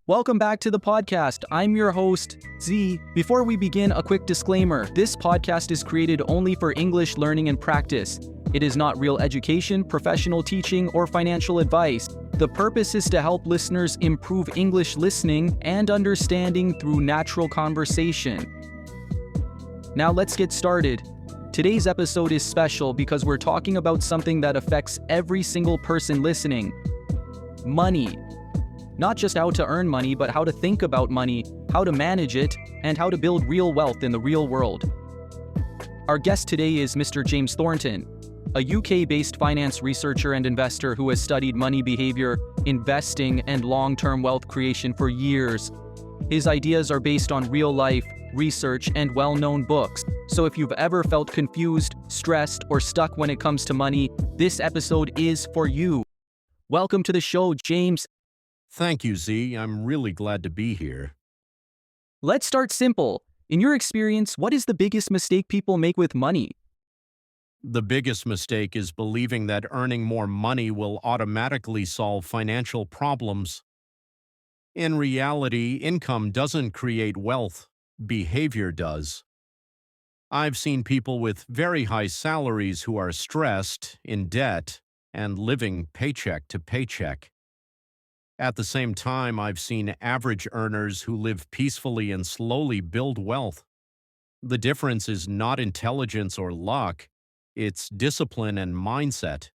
Welcome back to the podcast. I'm your host, Zee. Before we begin, a quick disclaimer. This podcast is created only for English learning and practice. It is not real education, professional teaching, or financial advice. The purpose is to help listeners improve English listening and understanding through natural conversation. Now let's get started. Today's episode is special because we're talking about something that affects every single person listening. Money. Not just how to earn money, but how to think about money, how to manage it, and how to build real wealth in the real world. Our guest today is Mr. James Thornton, a UK-based finance researcher and investor who has studied money behavior, investing, and long-term wealth creation for years. His ideas are based on real-life, research, and well-known books. So if you've ever felt confused, stressed, or stuck when it comes to money, this episode is for you. Welcome to the show, James. Thank you, Zee. I'm really glad to be here. Let's start simple. In your experience, what is the biggest mistake people make with money? The biggest mistake is believing that earning more money will automatically solve financial problems. In reality, income doesn't create wealth, behavior does. I've seen people with very high salaries who are stressed, in debt, and living paycheck to paycheck. At the same time, I've seen average earners who live peacefully and slowly build wealth. The difference is not intelligence or luck, it's discipline and mindset.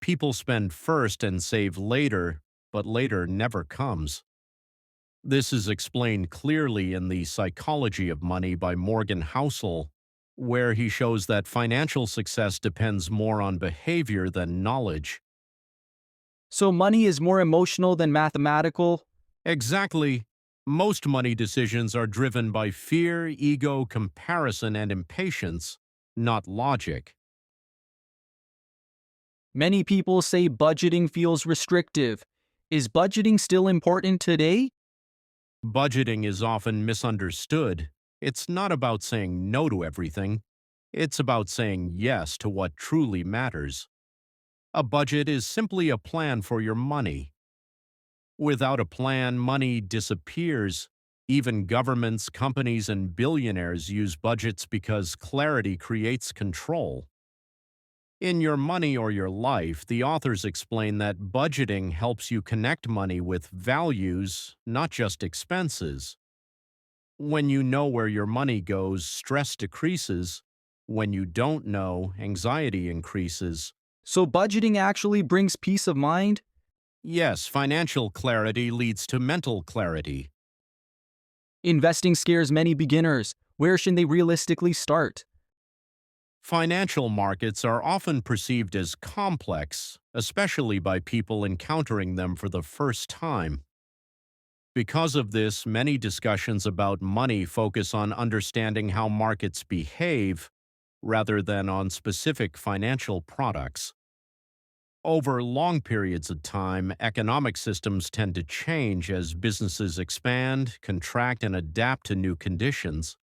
People spend first and save later, but later never comes. This is explained clearly in The Psychology of Money by Morgan Housel, where he shows that financial success depends more on behavior than knowledge. So money is more emotional than mathematical? Exactly. Most money decisions are driven by fear, ego, comparison, and impatience, not logic. Many people say budgeting feels restrictive. Is budgeting still important today? Budgeting is often misunderstood. It's not about saying no to everything. It's about saying yes to what truly matters. A budget is simply a plan for your money. Without a plan, money disappears. Even governments, companies, and billionaires use budgets because clarity creates control. In Your Money or Your Life, the authors explain that budgeting helps you connect money with values, not just expenses. When you know where your money goes, stress decreases. When you don't know, anxiety increases. So budgeting actually brings peace of mind? Yes, financial clarity leads to mental clarity. Investing scares many beginners. Where should they realistically start? Financial markets are often perceived as complex, especially by people encountering them for the first time. Because of this, many discussions about money focus on understanding how markets behave rather than on specific financial products. Over long periods of time, economic systems tend to change as businesses expand, contract, and adapt to new conditions.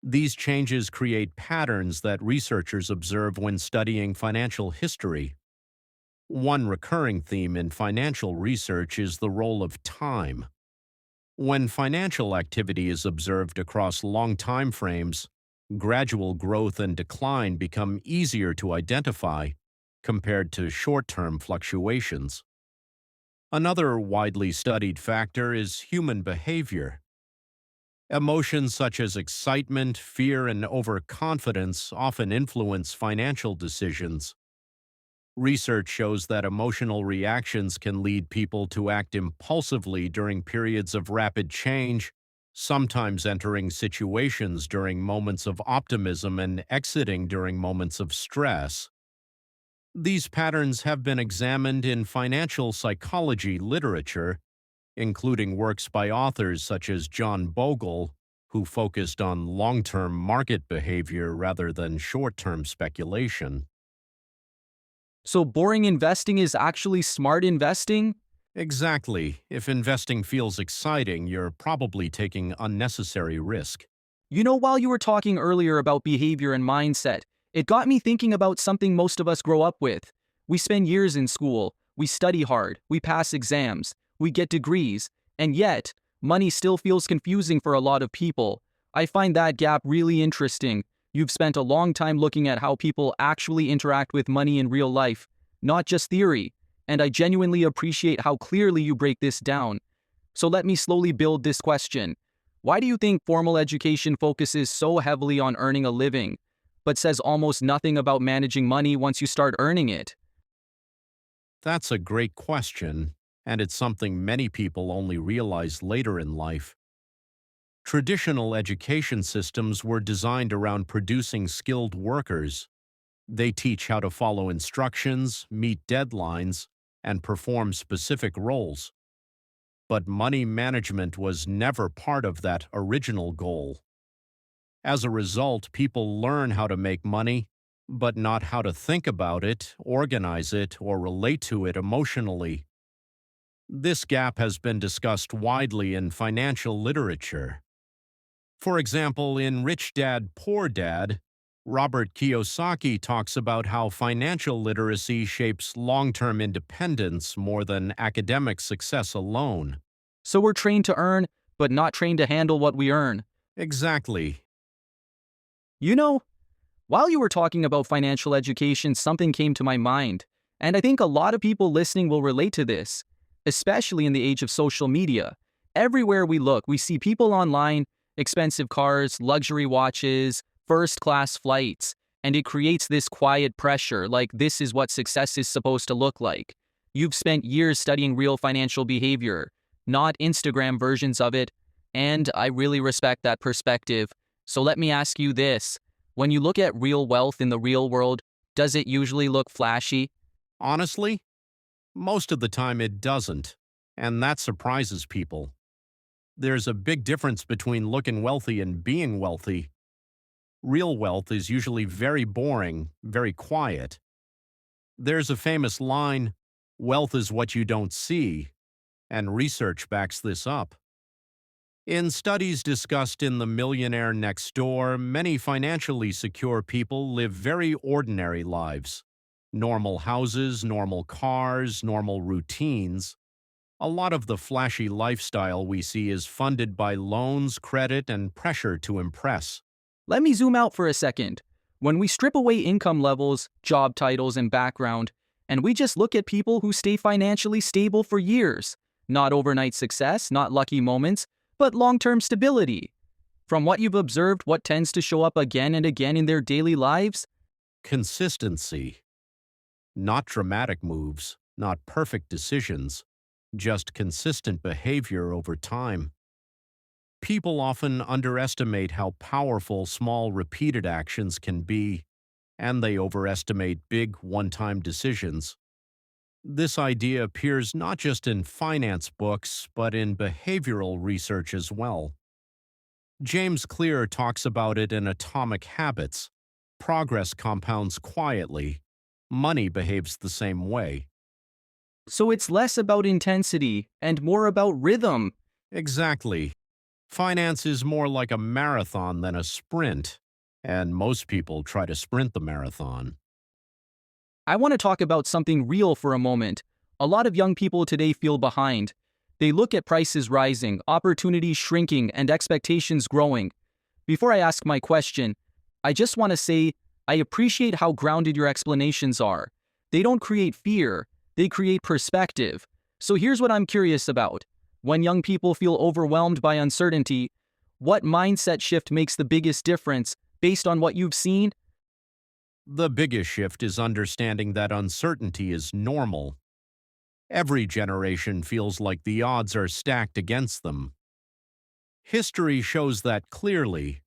These changes create patterns that researchers observe when studying financial history. One recurring theme in financial research is the role of time. When financial activity is observed across long time frames, gradual growth and decline become easier to identify compared to short-term fluctuations. Another widely studied factor is human behavior. Emotions such as excitement, fear, and overconfidence often influence financial decisions. Research shows that emotional reactions can lead people to act impulsively during periods of rapid change, sometimes entering situations during moments of optimism and exiting during moments of stress. These patterns have been examined in financial psychology literature, including works by authors such as John Bogle, who focused on long-term market behavior rather than short-term speculation. So boring investing is actually smart investing? Exactly. If investing feels exciting, you're probably taking unnecessary risk. You know, while you were talking earlier about behavior and mindset, it got me thinking about something most of us grow up with. We spend years in school, we study hard, we pass exams, we get degrees, And yet, money still feels confusing for a lot of people. I find that gap really interesting. You've spent a long time looking at how people actually interact with money in real life, not just theory. And I genuinely appreciate how clearly you break this down. So let me slowly build this question. Why do you think formal education focuses so heavily on earning a living, but says almost nothing about managing money once you start earning it? That's a great question, and it's something many people only realize later in life. Traditional education systems were designed around producing skilled workers. They teach how to follow instructions, meet deadlines, and perform specific roles. But money management was never part of that original goal. As a result, people learn how to make money, but not how to think about it, organize it, or relate to it emotionally. This gap has been discussed widely in financial literature. For example, in Rich Dad, Poor Dad, Robert Kiyosaki talks about how financial literacy shapes long-term independence more than academic success alone. So we're trained to earn, but not trained to handle what we earn. Exactly. You know, while you were talking about financial education, something came to my mind, and I think a lot of people listening will relate to this, especially in the age of social media. Everywhere we look, we see people online, expensive cars, luxury watches, first-class flights, and it creates this quiet pressure, like this is what success is supposed to look like. You've spent years studying real financial behavior, not Instagram versions of it, and I really respect that perspective. So let me ask you this. When you look at real wealth in the real world, does it usually look flashy? Honestly, most of the time it doesn't, and that surprises people. There's a big difference between looking wealthy and being wealthy. Real wealth is usually very boring, very quiet. There's a famous line, "Wealth is what you don't see," and research backs this up. In studies discussed in The Millionaire Next Door, many financially secure people live very ordinary lives. Normal houses, normal cars, normal routines. A lot of the flashy lifestyle we see is funded by loans, credit, and pressure to impress. Let me zoom out for a second. When we strip away income levels, job titles, and background, and we just look at people who stay financially stable for years, not overnight success, not lucky moments, but long-term stability. From what you've observed, what tends to show up again and again in their daily lives? Consistency. Not dramatic moves, not perfect decisions, just consistent behavior over time. People often underestimate how powerful small repeated actions can be, and they overestimate big one-time decisions. This idea appears not just in finance books, but in behavioral research as well. James Clear talks about it in Atomic Habits. Progress compounds quietly. Money behaves the same way. So it's less about intensity and more about rhythm. Exactly. Finance is more like a marathon than a sprint, and most people try to sprint the marathon. I want to talk about something real for a moment. A lot of young people today feel behind. They look at prices rising, opportunities shrinking, and expectations growing. Before I ask my question, I just want to say I appreciate how grounded your explanations are. They don't create fear, they create perspective. So here's what I'm curious about. When young people feel overwhelmed by uncertainty, what mindset shift makes the biggest difference based on what you've seen? The biggest shift is understanding that uncertainty is normal. Every generation feels like the odds are stacked against them. History shows that clearly.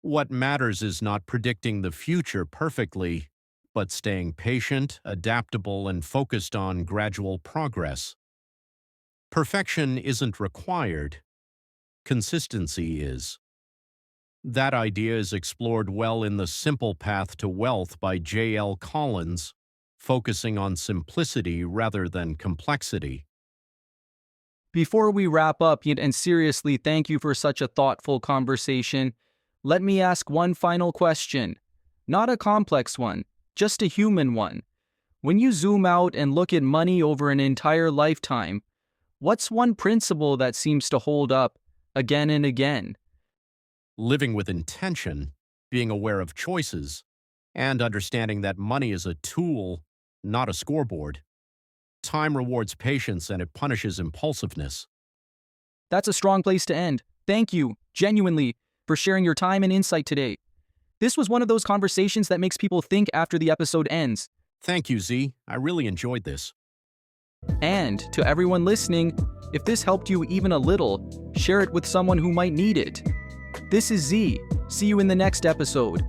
What matters is not predicting the future perfectly, but staying patient, adaptable, and focused on gradual progress. Perfection isn't required. Consistency is. That idea is explored well in The Simple Path to Wealth by J.L. Collins, focusing on simplicity rather than complexity. Before we wrap up, and seriously, thank you for such a thoughtful conversation, let me ask one final question. Not a complex one, just a human one. When you zoom out and look at money over an entire lifetime, What's one principle that seems to hold up again and again? Living with intention, being aware of choices, and understanding that money is a tool, not a scoreboard. Time rewards patience and it punishes impulsiveness. That's a strong place to end. Thank you, genuinely, for sharing your time and insight today. This was one of those conversations that makes people think after the episode ends. Thank you, Z. I really enjoyed this. And to everyone listening, if this helped you even a little, share it with someone who might need it. This is Z. See you in the next episode.